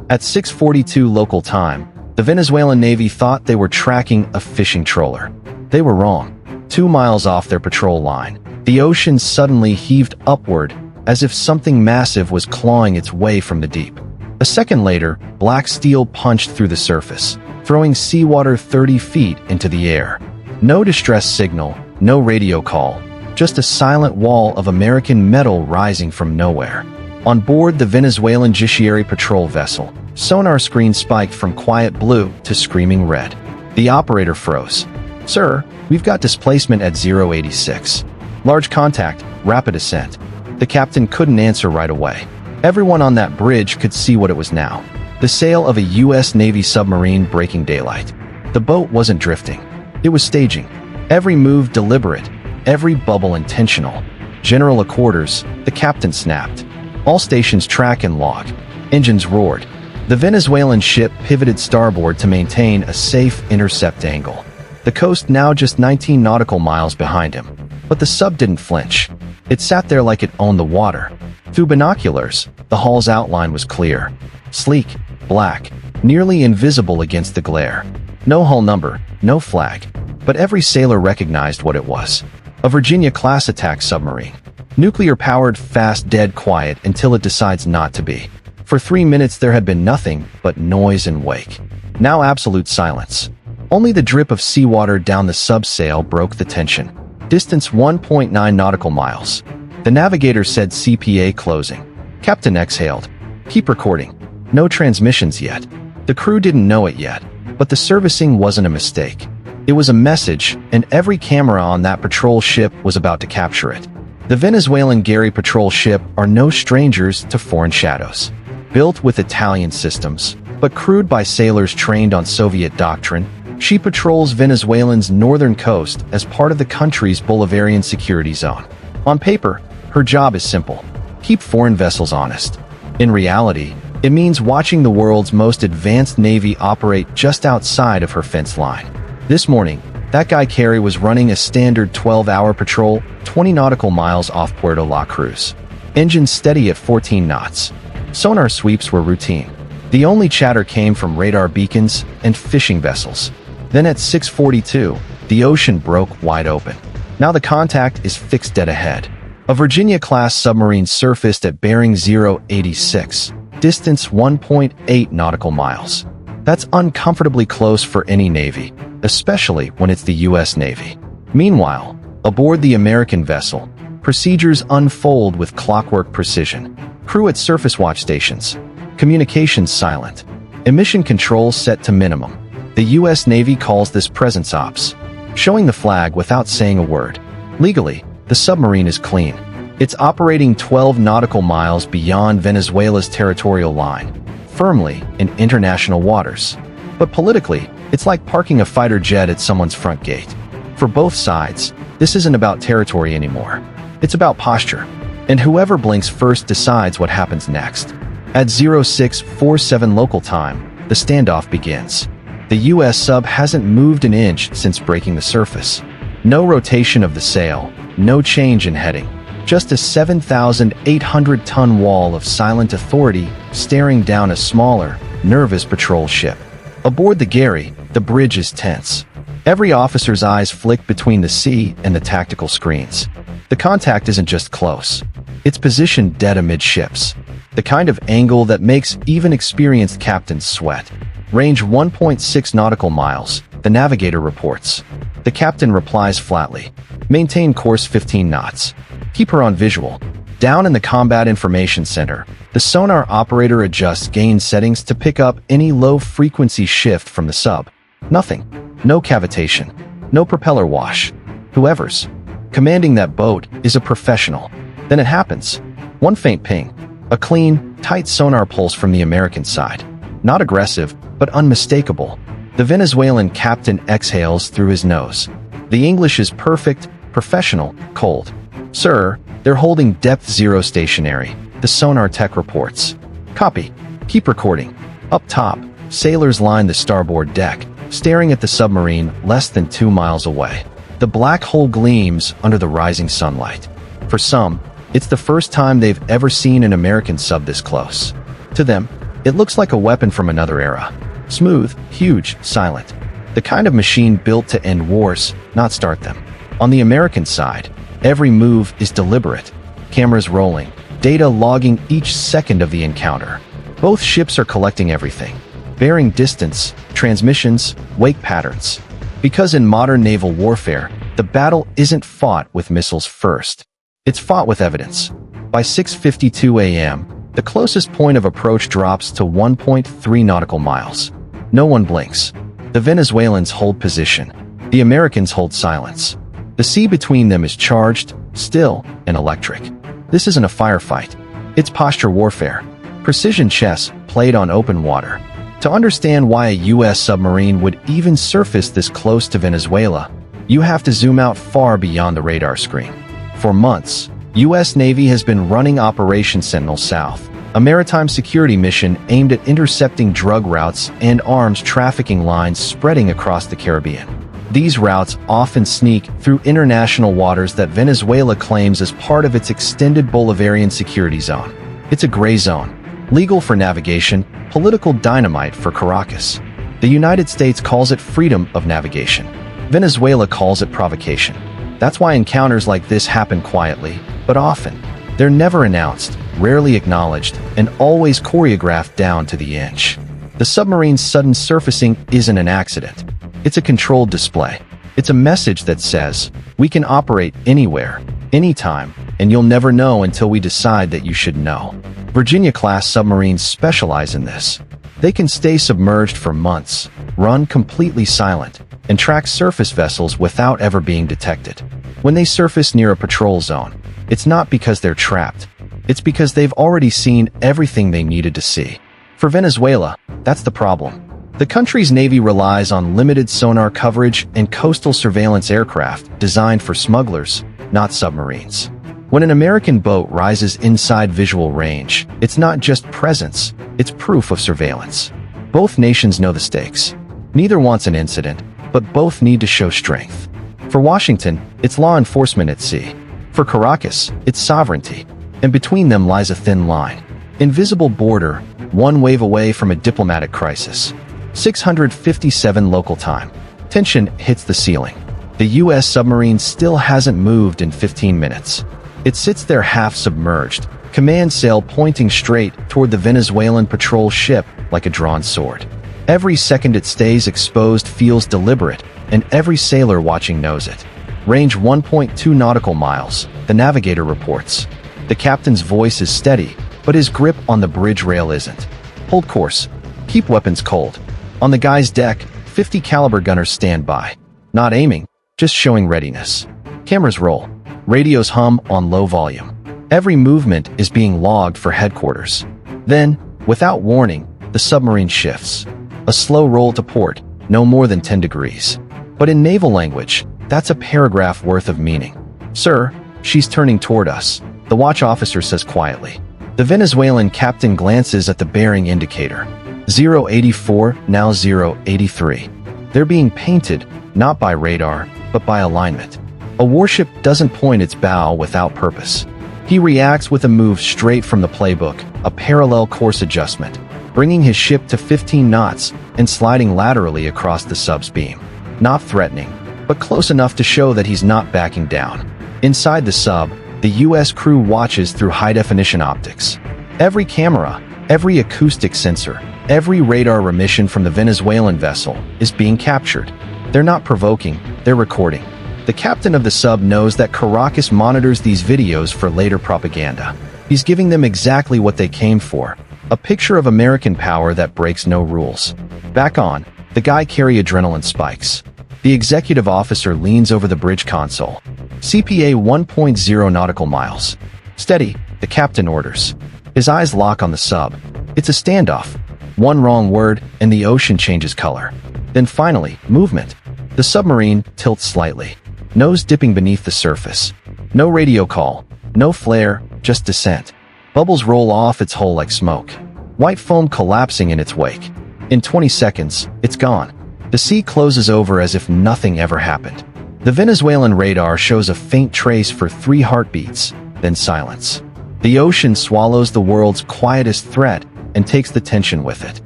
At 6:42 local time, the Venezuelan Navy thought they were tracking a fishing trawler. They were wrong. 2 miles off their patrol line, the ocean suddenly heaved upward as if something massive was clawing its way from the deep. A second later, black steel punched through the surface, throwing seawater 30 feet into the air. No distress signal, no radio call, just a silent wall of American metal rising from nowhere. On board the Venezuelan Judiciary Patrol vessel, sonar screen spiked from quiet blue to screaming red. The operator froze. "Sir, we've got displacement at 086. Large contact, rapid ascent." The captain couldn't answer right away. Everyone on that bridge could see what it was now. The sail of a U.S. Navy submarine breaking daylight. The boat wasn't drifting. It was staging. Every move deliberate, every bubble intentional. "General at quarters," the captain snapped. All stations track and log. Engines roared. The Venezuelan ship pivoted starboard to maintain a safe intercept angle. The coast now just 19 nautical miles behind him. But the sub didn't flinch. It sat there like it owned the water. Through binoculars, the hull's outline was clear. Sleek, black, nearly invisible against the glare. No hull number, no flag. But every sailor recognized what it was. A Virginia-class attack submarine. Nuclear-powered, fast, dead quiet until it decides not to be. For 3 minutes there had been nothing but noise and wake. Now absolute silence. Only the drip of seawater down the subsail broke the tension. Distance 1.9 nautical miles. The navigator said CPA closing. Captain exhaled. "Keep recording." No transmissions yet. The crew didn't know it yet, but the servicing wasn't a mistake. It was a message, and every camera on that patrol ship was about to capture it. The Venezuelan Gary patrol ship are no strangers to foreign shadows. Built with Italian systems, but crewed by sailors trained on Soviet doctrine, she patrols Venezuela's northern coast as part of the country's Bolivarian security zone. On paper, her job is simple: keep foreign vessels honest. In reality, it means watching the world's most advanced navy operate just outside of her fence line. This morning, that guy Carey was running a standard 12-hour patrol 20 nautical miles off Puerto La Cruz. Engines steady at 14 knots. Sonar sweeps were routine. The only chatter came from radar beacons and fishing vessels. Then at 6:42, the ocean broke wide open. Now the contact is fixed dead ahead. A Virginia-class submarine surfaced at bearing 086, distance 1.8 nautical miles. That's uncomfortably close for any navy, especially when it's the U.S. Navy. Meanwhile, aboard the American vessel, procedures unfold with clockwork precision. Crew at surface watch stations. Communications silent. Emission control set to minimum. The U.S. Navy calls this presence ops, showing the flag without saying a word. Legally, the submarine is clean. It's operating 12 nautical miles beyond Venezuela's territorial line, firmly in international waters. But politically, it's like parking a fighter jet at someone's front gate. For both sides, this isn't about territory anymore. It's about posture. And whoever blinks first decides what happens next. At 0647 local time, the standoff begins. The U.S. sub hasn't moved an inch since breaking the surface. No rotation of the sail, no change in heading. Just a 7,800-ton wall of silent authority staring down a smaller, nervous patrol ship. Aboard the Gary, the bridge is tense. Every officer's eyes flick between the sea and the tactical screens. The contact isn't just close. It's positioned dead amidships. The kind of angle that makes even experienced captains sweat. Range 1.6 nautical miles, the navigator reports. The captain replies flatly. Maintain course 15 knots. Keep her on visual. Down in the Combat Information Center, the sonar operator adjusts gain settings to pick up any low-frequency shift from the sub. Nothing. No cavitation. No propeller wash. Whoever's commanding that boat is a professional. Then it happens. One faint ping. A clean, tight sonar pulse from the American side. Not aggressive, but unmistakable. The Venezuelan captain exhales through his nose. The English is perfect, professional, cold. "Sir, they're holding depth 0 stationary," the sonar tech reports. "Copy. Keep recording." Up top, sailors line the starboard deck, staring at the submarine less than 2 miles away. The black hole gleams under the rising sunlight. For some, it's the first time they've ever seen an American sub this close. To them, It looks like a weapon from another era. Smooth, huge, silent. The kind of machine built to end wars, not start them. On the American side, every move is deliberate. Cameras rolling, data logging each second of the encounter. Both ships are collecting everything. Bearing distance, transmissions, wake patterns. Because in modern naval warfare, the battle isn't fought with missiles first. It's fought with evidence. By 6:52 a.m., the closest point of approach drops to 1.3 nautical miles. No one blinks. The Venezuelans hold position. The Americans hold silence. The sea between them is charged, still, and electric. This isn't a firefight. It's posture warfare. Precision chess played on open water. To understand why a U.S. submarine would even surface this close to Venezuela, you have to zoom out far beyond the radar screen. For months, U.S. Navy has been running Operation Sentinel South, a maritime security mission aimed at intercepting drug routes and arms trafficking lines spreading across the Caribbean. These routes often sneak through international waters that Venezuela claims as part of its extended Bolivarian security zone. It's a gray zone, legal for navigation, political dynamite for Caracas. The United States calls it freedom of navigation. Venezuela calls it provocation. That's why encounters like this happen quietly, but often. They're never announced, rarely acknowledged, and always choreographed down to the inch. The submarine's sudden surfacing isn't an accident. It's a controlled display. It's a message that says, we can operate anywhere, anytime, and you'll never know until we decide that you should know. Virginia-class submarines specialize in this. They can stay submerged for months, run completely silent, and track surface vessels without ever being detected. When they surface near a patrol zone, it's not because they're trapped. It's because they've already seen everything they needed to see. For Venezuela, that's the problem. The country's navy relies on limited sonar coverage and coastal surveillance aircraft designed for smugglers, not submarines. When an American boat rises inside visual range, it's not just presence, it's proof of surveillance. Both nations know the stakes. Neither wants an incident, but both need to show strength. For Washington, it's law enforcement at sea. For Caracas, it's sovereignty. And between them lies a thin line. Invisible border, one wave away from a diplomatic crisis. 6:57 local time. Tension hits the ceiling. The U.S. submarine still hasn't moved in 15 minutes. It sits there half submerged, command sail pointing straight toward the Venezuelan patrol ship like a drawn sword. Every second it stays exposed feels deliberate, and every sailor watching knows it. Range 1.2 nautical miles, the navigator reports. The captain's voice is steady, but his grip on the bridge rail isn't. Hold course. Keep weapons cold. On the guy's deck, 50 caliber gunners stand by. Not aiming, just showing readiness. Cameras roll. Radios hum on low volume. Every movement is being logged for headquarters. Then, without warning, the submarine shifts. A slow roll to port, no more than 10 degrees. But in naval language, that's a paragraph worth of meaning. Sir, she's turning toward us, the watch officer says quietly. The Venezuelan captain glances at the bearing indicator. 084, now 083. They're being painted, not by radar, but by alignment. A warship doesn't point its bow without purpose. He reacts with a move straight from the playbook, a parallel course adjustment, bringing his ship to 15 knots and sliding laterally across the sub's beam. Not threatening, but close enough to show that he's not backing down. Inside the sub, the U.S. crew watches through high-definition optics. Every camera, every acoustic sensor, every radar remission from the Venezuelan vessel is being captured. They're not provoking, they're recording. The captain of the sub knows that Caracas monitors these videos for later propaganda. He's giving them exactly what they came for, a picture of American power that breaks no rules. Back on, the guy carry adrenaline spikes. The executive officer leans over the bridge console. CPA 1.0 nautical miles. Steady, the captain orders. His eyes lock on the sub. It's a standoff. One wrong word, and the ocean changes color. Then finally, movement. The submarine tilts slightly. Nose dipping beneath the surface. No radio call, no flare, just descent. Bubbles roll off its hull like smoke. White foam collapsing in its wake. In 20 seconds, it's gone. The sea closes over as if nothing ever happened. The Venezuelan radar shows a faint trace for 3 heartbeats, then silence. The ocean swallows the world's quietest threat, and takes the tension with it.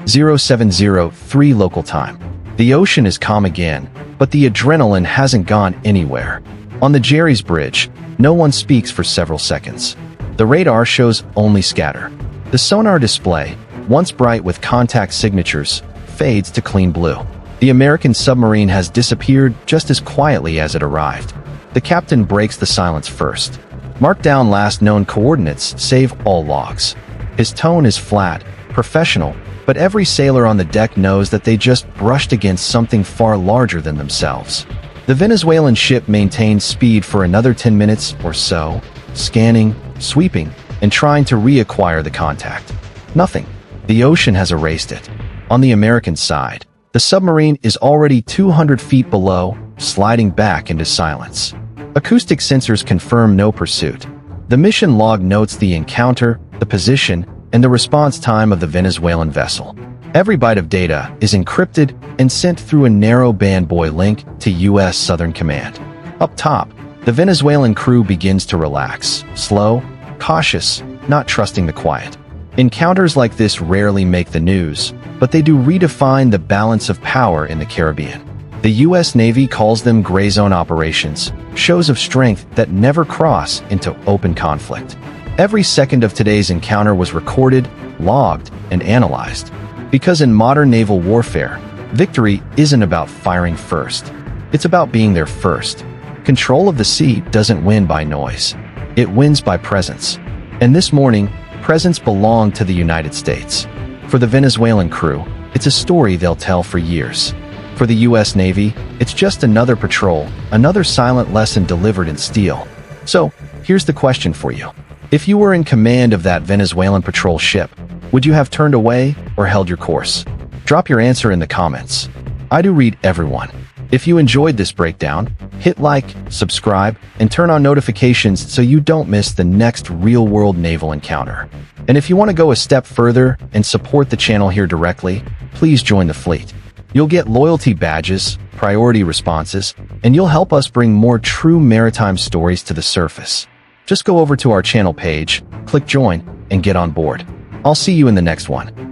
0703 local time. The ocean is calm again, but the adrenaline hasn't gone anywhere. On the Jerry's Bridge, no one speaks for several seconds. The radar shows only scatter. The sonar display, once bright with contact signatures, fades to clean blue. The American submarine has disappeared just as quietly as it arrived. The captain breaks the silence first. Mark down last known coordinates, save all logs. His tone is flat, professional, but every sailor on the deck knows that they just brushed against something far larger than themselves. The Venezuelan ship maintains speed for another 10 minutes or so, scanning, sweeping, and trying to reacquire the contact. Nothing. The ocean has erased it. On the American side, the submarine is already 200 feet below, sliding back into silence. Acoustic sensors confirm no pursuit. The mission log notes the encounter, the position, and the response time of the Venezuelan vessel. Every byte of data is encrypted and sent through a narrow band buoy link to U.S. Southern Command. Up top, the Venezuelan crew begins to relax, slow, cautious, not trusting the quiet. Encounters like this rarely make the news, but they do redefine the balance of power in the Caribbean. The U.S. Navy calls them gray zone operations, shows of strength that never cross into open conflict. Every second of today's encounter was recorded, logged, and analyzed. Because in modern naval warfare, victory isn't about firing first. It's about being there first. Control of the sea doesn't win by noise. It wins by presence. And this morning, presence belonged to the United States. For the Venezuelan crew, it's a story they'll tell for years. For the U.S. Navy, it's just another patrol, another silent lesson delivered in steel. So, here's the question for you. If you were in command of that Venezuelan patrol ship, would you have turned away or held your course? Drop your answer in the comments. I do read everyone. If you enjoyed this breakdown, hit like, subscribe, and turn on notifications so you don't miss the next real-world naval encounter. And if you want to go a step further and support the channel here directly, please join the fleet. You'll get loyalty badges, priority responses, and you'll help us bring more true maritime stories to the surface. Just go over to our channel page, click join, and get on board. I'll see you in the next one.